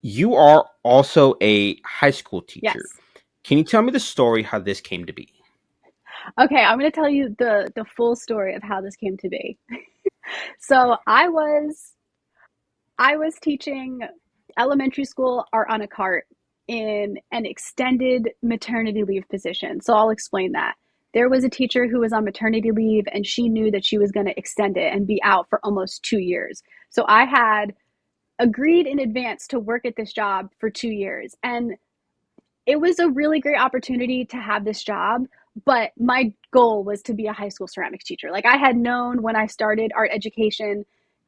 you are also a high school teacher. Yes. Can you tell me the story how this came to be? Okay, I'm going to tell you the full story of how this came to be. So I was teaching elementary school art on a cart in an extended maternity leave position. So I'll explain that. There was a teacher who was on maternity leave and she knew that she was going to extend it and be out for almost 2 years. So I had agreed in advance to work at this job for 2 years. And it was a really great opportunity to have this job, but my goal was to be a high school ceramics teacher. Like I had known when I started art education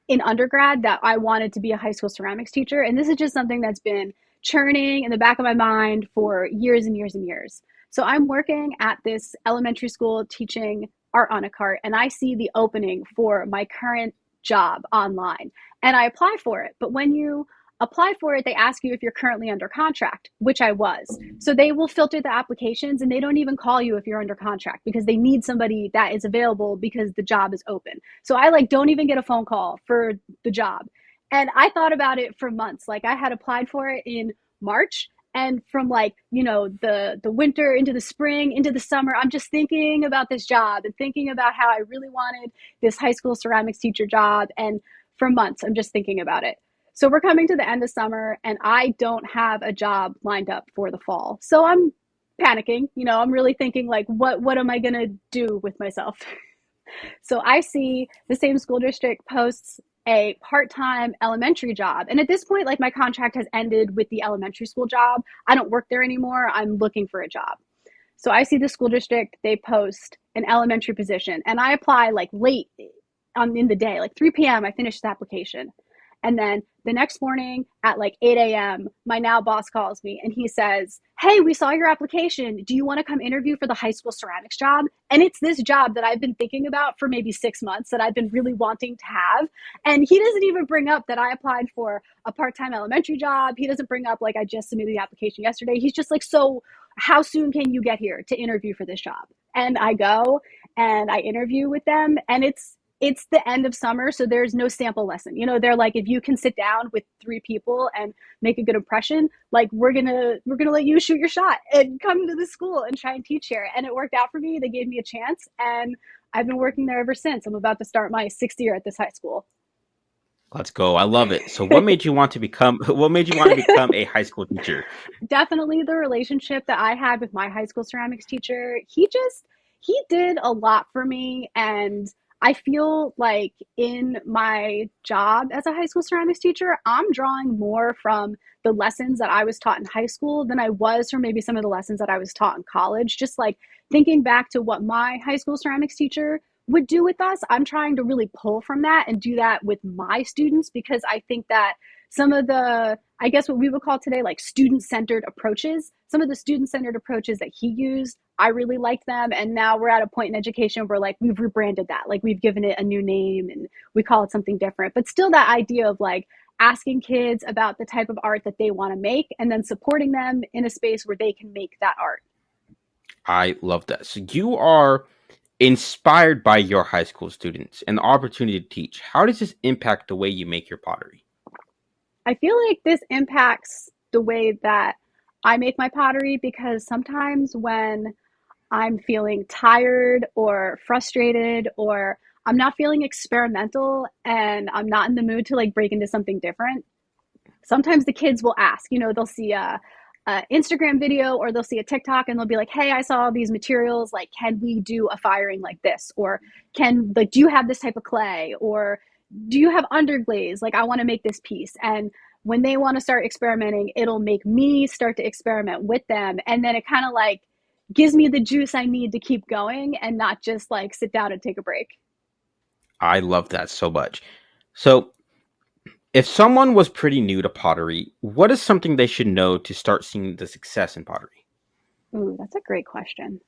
in undergrad that I wanted to be a high school ceramics teacher. And this is just something that's been churning in the back of my mind for years and years and years. So I'm working at this elementary school teaching art on a cart, and I see the opening for my current job online. And I apply for it. But when you apply for it, they ask you if you're currently under contract, which I was. So they will filter the applications and they don't even call you if you're under contract because they need somebody that is available because the job is open. So I like don't even get a phone call for the job. And I thought about it for months. Like I had applied for it in March, and from like, the winter into the spring into the summer, I'm just thinking about this job and thinking about how I really wanted this high school ceramics teacher job, and for months I'm just thinking about it. So we're coming to the end of summer and I don't have a job lined up for the fall. So I'm panicking. I'm really thinking like what am I going to do with myself? So I see the same school district posts a part-time elementary job. And at this point, like my contract has ended with the elementary school job. I don't work there anymore. I'm looking for a job. So I see the school district, they post an elementary position and I apply like late in the day, like 3 p.m. I finished the application. And then the next morning at like 8 a.m., my now boss calls me and he says, "Hey, we saw your application. Do you want to come interview for the high school ceramics job?" And it's this job that I've been thinking about for maybe 6 months that I've been really wanting to have. And he doesn't even bring up that I applied for a part time elementary job. He doesn't bring up like I just submitted the application yesterday. He's just like, "So, how soon can you get here to interview for this job?" And I go and I interview with them, and it's the end of summer, so there's no sample lesson. They're like, if you can sit down with three people and make a good impression, like we're gonna let you shoot your shot and come to the school and try and teach here. And it worked out for me. They gave me a chance, and I've been working there ever since. I'm about to start my 6th year at this high school. Let's go. I love it. So what made you want to become what made you want to become a high school teacher? Definitely the relationship that I had with my high school ceramics teacher. He did a lot for me, and I feel like in my job as a high school ceramics teacher, I'm drawing more from the lessons that I was taught in high school than I was from maybe some of the lessons that I was taught in college. Just like thinking back to what my high school ceramics teacher would do with us, I'm trying to really pull from that and do that with my students because I think that some of the, I guess what we would call today like student centered approaches, some of the student centered approaches that he used, I really liked them. And now we're at a point in education where like we've rebranded that, like we've given it a new name and we call it something different. But still, that idea of like asking kids about the type of art that they want to make and then supporting them in a space where they can make that art. I love that. So you are inspired by your high school students and the opportunity to teach. How does this impact the way you make your pottery? I feel like this impacts the way that I make my pottery because sometimes when I'm feeling tired or frustrated or I'm not feeling experimental and I'm not in the mood to like break into something different, sometimes the kids will ask, they'll see a Instagram video or they'll see a TikTok and they'll be like, "Hey, I saw these materials. Like, can we do a firing like this? Or do you have this type of clay? Or do you have underglaze? Like, I want to make this piece." And when they want to start experimenting, it'll make me start to experiment with them. And then it kind of like gives me the juice I need to keep going and not just like sit down and take a break. I love that so much. So if someone was pretty new to pottery, what is something they should know to start seeing the success in pottery? Ooh, that's a great question.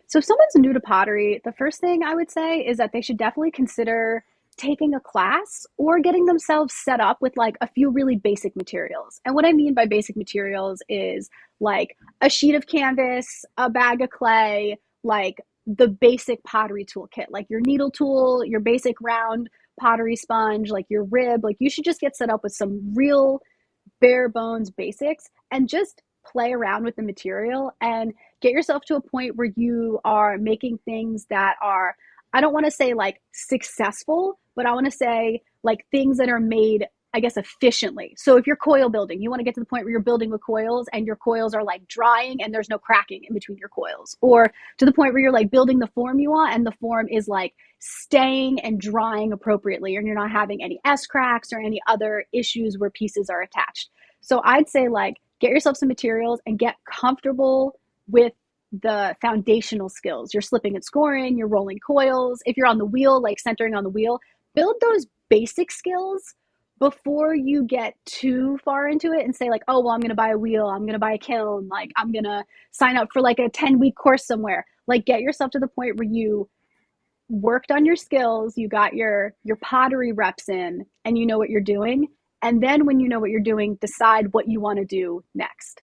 So, if someone's new to pottery, the first thing I would say is that they should definitely consider taking a class or getting themselves set up with like a few really basic materials. And what I mean by basic materials is like a sheet of canvas, a bag of clay, like the basic pottery toolkit, like your needle tool, your basic round pottery sponge, like your rib. Like you should just get set up with some real bare bones basics and just play around with the material and get yourself to a point where you are making things that are, I don't want to say like successful, but I want to say like things that are made, I guess, efficiently. So if you're coil building, you want to get to the point where you're building with coils and your coils are like drying and there's no cracking in between your coils, or to the point where you're like building the form you want and the form is like staying and drying appropriately and you're not having any S cracks or any other issues where pieces are attached. So I'd say like get yourself some materials and get comfortable with the foundational skills. You're slipping and scoring, you're rolling coils. If you're on the wheel, like centering on the wheel, build those basic skills before you get too far into it and say like, oh, well, I'm going to buy a wheel, I'm going to buy a kiln, like I'm going to sign up for like a 10-week course somewhere. Like get yourself to the point where you worked on your skills, you got your pottery reps in and you know what you're doing. And then when you know what you're doing, decide what you want to do next.